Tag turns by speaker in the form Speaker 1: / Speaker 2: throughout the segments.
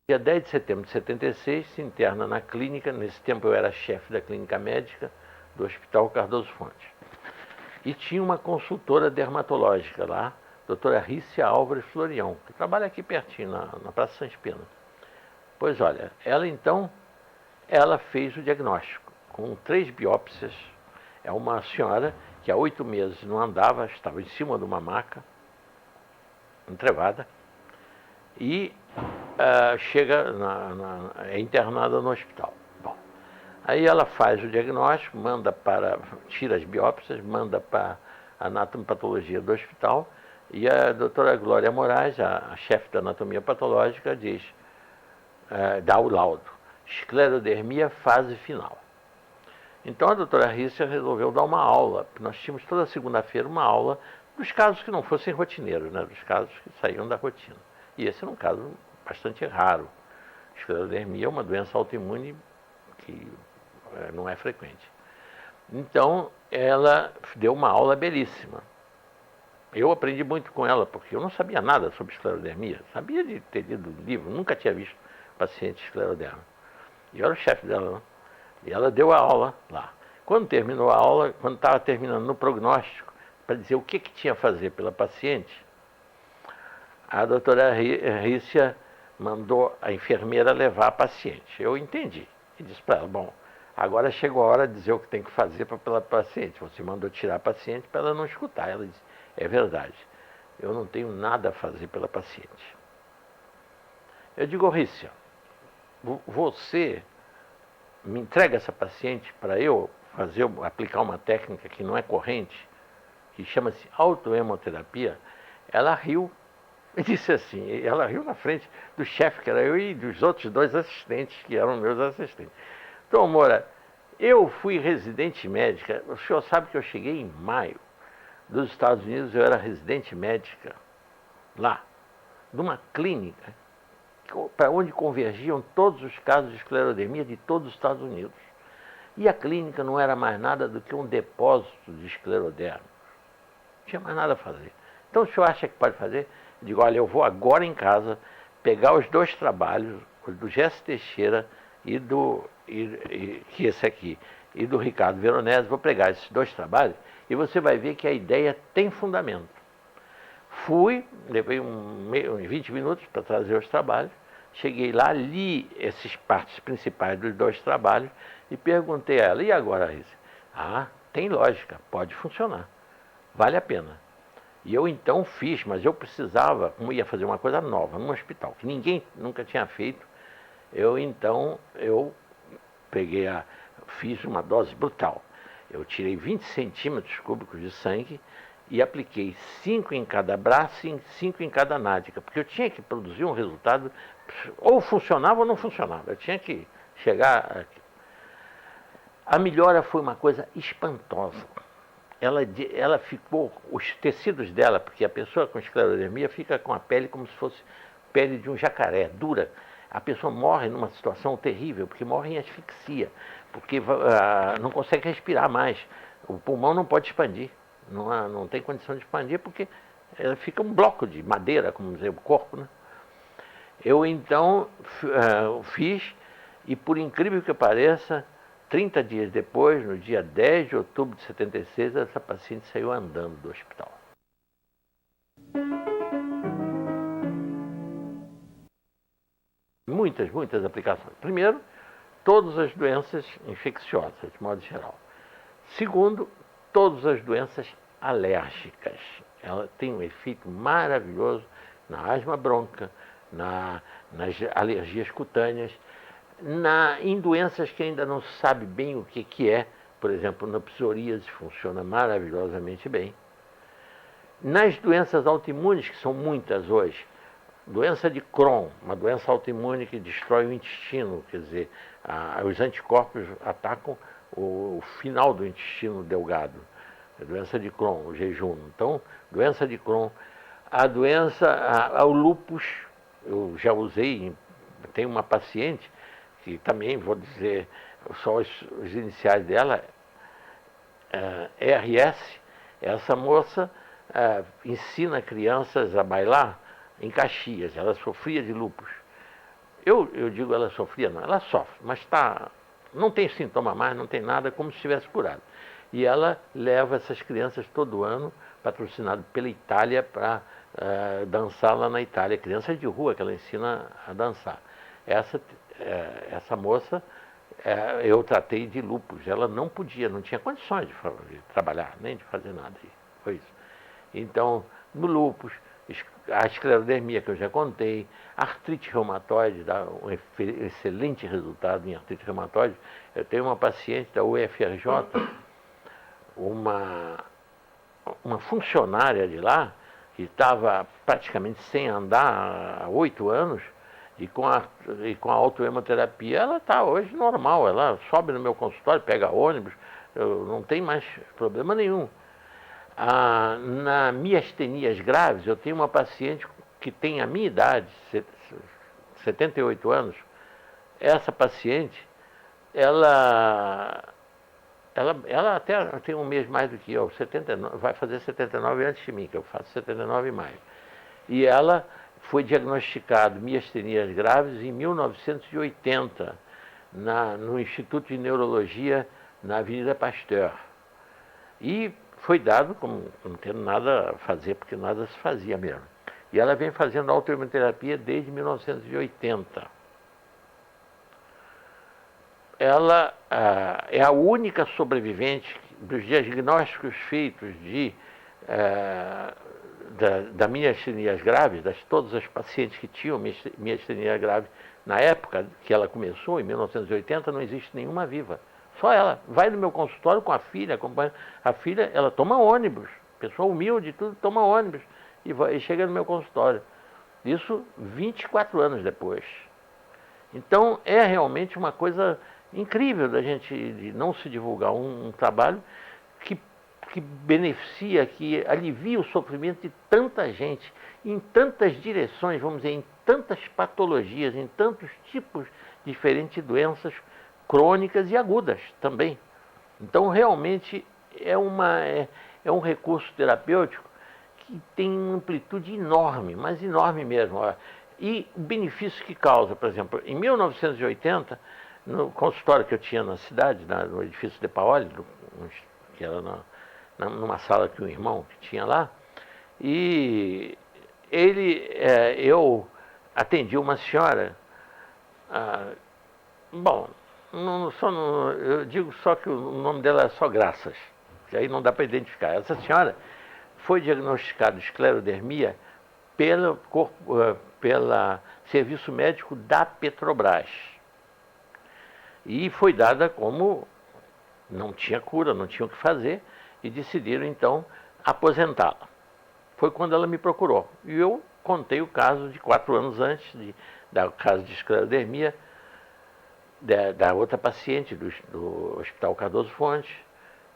Speaker 1: Dia 10 de setembro de 76, se interna na clínica. Nesse tempo eu era chefe da clínica médica do Hospital Cardoso Fontes. E tinha uma consultora dermatológica lá, doutora Rícia Álvares Florião, que trabalha aqui pertinho, na Praça São Espino. Pois olha, ela fez o diagnóstico com 3 biópsias. É uma senhora que há 8 meses não andava, estava em cima de uma maca, entrevada, e chega, é internada no hospital. Bom, aí ela faz o diagnóstico, tira as biópsias, manda para a anatomopatologia do hospital, e a doutora Glória Moraes, a chefe da anatomia patológica, dá o laudo: esclerodermia fase final. Então a doutora Rícia resolveu dar uma aula, porque nós tínhamos toda segunda-feira uma aula dos casos que não fossem rotineiros, né, dos casos que saíam da rotina. E esse era um caso bastante raro. Esclerodermia é uma doença autoimune que não é frequente. Então ela deu uma aula belíssima. Eu aprendi muito com ela, porque eu não sabia nada sobre esclerodermia. Sabia de ter lido livro, nunca tinha visto paciente escleroderma. E eu era o chefe dela, né? E ela deu a aula lá. Quando terminou a aula, quando estava terminando no prognóstico, para dizer o que tinha a fazer pela paciente, a doutora Rícia mandou a enfermeira levar a paciente. Eu entendi. E disse para ela: bom, agora chegou a hora de dizer o que tem que fazer pela paciente. Você mandou tirar a paciente para ela não escutar. Ela disse: é verdade, eu não tenho nada a fazer pela paciente. Eu digo: Rícia, você me entrega essa paciente para eu aplicar uma técnica que não é corrente, que chama-se autohemoterapia. Ela riu e disse assim, ela riu na frente do chefe, que era eu, e dos outros 2 assistentes, que eram meus assistentes. Então, Moura, eu fui residente médica, o senhor sabe que eu cheguei em maio dos Estados Unidos, eu era residente médica lá, numa clínica para onde convergiam todos os casos de esclerodermia de todos os Estados Unidos. E a clínica não era mais nada do que um depósito de escleroderma. Não tinha mais nada a fazer. Então, o senhor acha que pode fazer? Eu digo: olha, eu vou agora em casa pegar os 2 trabalhos, do Gesso Teixeira e que esse aqui, e do Ricardo Veronese. Vou pegar esses 2 trabalhos e você vai ver que a ideia tem fundamento. Fui, levei uns 20 minutos para trazer os trabalhos. Cheguei lá, li essas partes principais dos 2 trabalhos e perguntei a ela: e agora, Rícia? Ah, tem lógica, pode funcionar, vale a pena. E eu então fiz, mas eu precisava, como ia fazer uma coisa nova num hospital, que ninguém nunca tinha feito, eu fiz uma dose brutal. Eu tirei 20 centímetros cúbicos de sangue e apliquei 5 em cada braço e 5 em cada nádica, porque eu tinha que produzir um resultado, ou funcionava ou não funcionava, eu tinha que chegar aqui. A melhora foi uma coisa espantosa. Ela ficou, os tecidos dela, porque a pessoa com esclerodermia fica com a pele como se fosse pele de um jacaré, dura. A pessoa morre numa situação terrível, porque morre em asfixia, porque não consegue respirar mais, o pulmão não pode expandir. Não tem condição de expandir porque fica um bloco de madeira, como dizer, o corpo, né? Eu então fiz, e por incrível que pareça, 30 dias depois, no dia 10 de outubro de 76, essa paciente saiu andando do hospital. Muitas aplicações. Primeiro, todas as doenças infecciosas, de modo geral. Segundo, todas as doenças alérgicas. Ela tem um efeito maravilhoso na asma bronca, nas alergias cutâneas, em doenças que ainda não se sabe bem o que é. Por exemplo, na psoríase funciona maravilhosamente bem. Nas doenças autoimunes, que são muitas hoje, doença de Crohn, uma doença autoimune que destrói o intestino, quer dizer, os anticorpos atacam o final do intestino delgado. A doença de Crohn, o jejum. Então, doença de Crohn. O lúpus, eu já usei, tem uma paciente que também, vou dizer só os iniciais dela, RS. Essa moça ensina crianças a bailar em Caxias. Ela sofria de lúpus. Eu digo ela sofria, não, ela sofre, mas não tem sintoma mais, não tem nada, como se estivesse curado. E ela leva essas crianças todo ano, patrocinado pela Itália, para dançar lá na Itália. Crianças de rua que ela ensina a dançar. Essa moça, eu tratei de lúpus. Ela não podia, não tinha condições de trabalhar, nem de fazer nada. Foi isso. Então, no lúpus, a esclerodermia que eu já contei, a artrite reumatoide dá um excelente resultado em artrite reumatoide. Eu tenho uma paciente da UFRJ, uma funcionária de lá, que estava praticamente sem andar há 8 anos, e com a autohemoterapia, ela está hoje normal. Ela sobe no meu consultório, pega ônibus, não tem mais problema nenhum. Na miastenias graves, eu tenho uma paciente que tem a minha idade, 78 anos. Essa paciente, ela até tem um mês mais do que eu, 79, vai fazer 79 antes de mim, que eu faço 79 em maio. E ela foi diagnosticada miastenias graves em 1980, no Instituto de Neurologia, na Avenida Pasteur. E foi dado como não tendo nada a fazer, porque nada se fazia mesmo. E ela vem fazendo autoimunoterapia desde 1980. Ela é a única sobrevivente dos diagnósticos feitos da miastenias graves, todas as pacientes que tinham miastenia grave na época que ela começou, em 1980, não existe nenhuma viva. Só ela. Vai no meu consultório com a filha, acompanha. A filha, ela toma ônibus. Pessoa humilde e tudo, toma ônibus. E chega no meu consultório. Isso 24 anos depois. Então, é realmente uma coisa incrível da gente de não se divulgar um trabalho que beneficia, que alivia o sofrimento de tanta gente, em tantas direções, vamos dizer, em tantas patologias, em tantos tipos diferentes de doenças crônicas e agudas também. Então, realmente, é um recurso terapêutico que tem uma amplitude enorme, mas enorme mesmo. E o benefício que causa, por exemplo, em 1980, no consultório que eu tinha na cidade, no edifício de Paoli, que era numa sala que um irmão que tinha lá, e eu atendi uma senhora, bom, eu digo só que o nome dela é só Graças, que aí não dá para identificar. Essa senhora foi diagnosticada de esclerodermia pelo serviço médico da Petrobras. E foi dada como não tinha cura, não tinha o que fazer, e decidiram então aposentá-la. Foi quando ela me procurou. E eu contei o caso de 4 anos antes, do caso de esclerodermia, da outra paciente do Hospital Cardoso Fontes.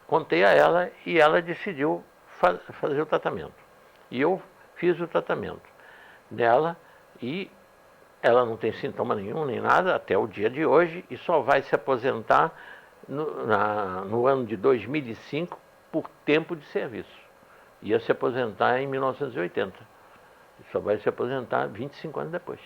Speaker 1: Contei a ela e ela decidiu fazer o tratamento. E eu fiz o tratamento dela e ela não tem sintoma nenhum, nem nada, até o dia de hoje, e só vai se aposentar no ano de 2005 por tempo de serviço. Ia se aposentar em 1980. E só vai se aposentar 25 anos depois.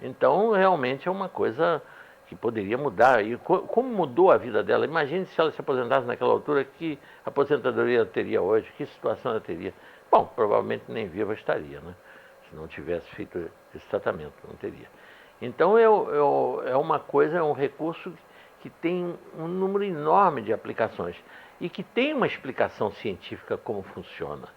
Speaker 1: Então, realmente é uma coisa que poderia mudar. E como mudou a vida dela? Imagine se ela se aposentasse naquela altura, que aposentadoria ela teria hoje, que situação ela teria. Bom, provavelmente nem viva estaria, né? Se não tivesse feito esse tratamento, não teria. Então, é uma coisa, é um recurso que tem um número enorme de aplicações e que tem uma explicação científica como funciona.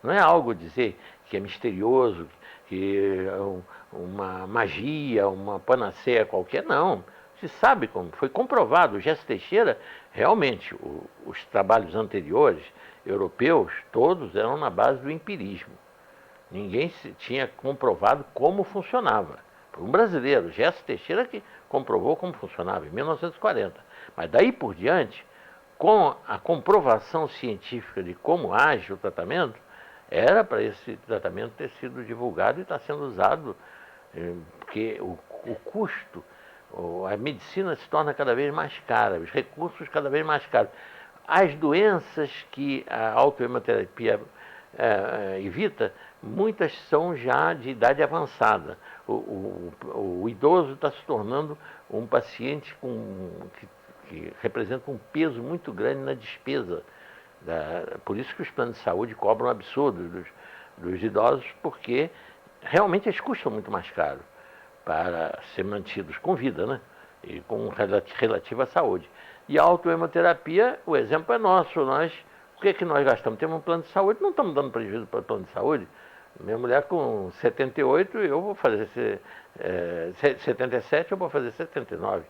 Speaker 1: Não é algo dizer que é misterioso, que é uma magia, uma panaceia qualquer, não. Se sabe como, foi comprovado. O Jesse Teixeira, realmente, os trabalhos anteriores, europeus, todos eram na base do empirismo. Ninguém tinha comprovado como funcionava. Foi um brasileiro, Jesse Teixeira, que comprovou como funcionava em 1940. Mas daí por diante, com a comprovação científica de como age o tratamento, era para esse tratamento ter sido divulgado e está sendo usado, porque o custo, a medicina se torna cada vez mais cara, os recursos cada vez mais caros. As doenças que a autohemoterapia evita muitas são já de idade avançada. O idoso está se tornando um paciente que representa um peso muito grande na despesa. Por isso que os planos de saúde cobram um absurdo dos idosos, porque realmente eles custam muito mais caro para ser mantidos com vida, né? E com relativa saúde. E a autohemoterapia, o exemplo é nosso. O que nós gastamos? Temos um plano de saúde, não estamos dando prejuízo para o plano de saúde. Minha mulher com 78, eu vou fazer 77, eu vou fazer 79.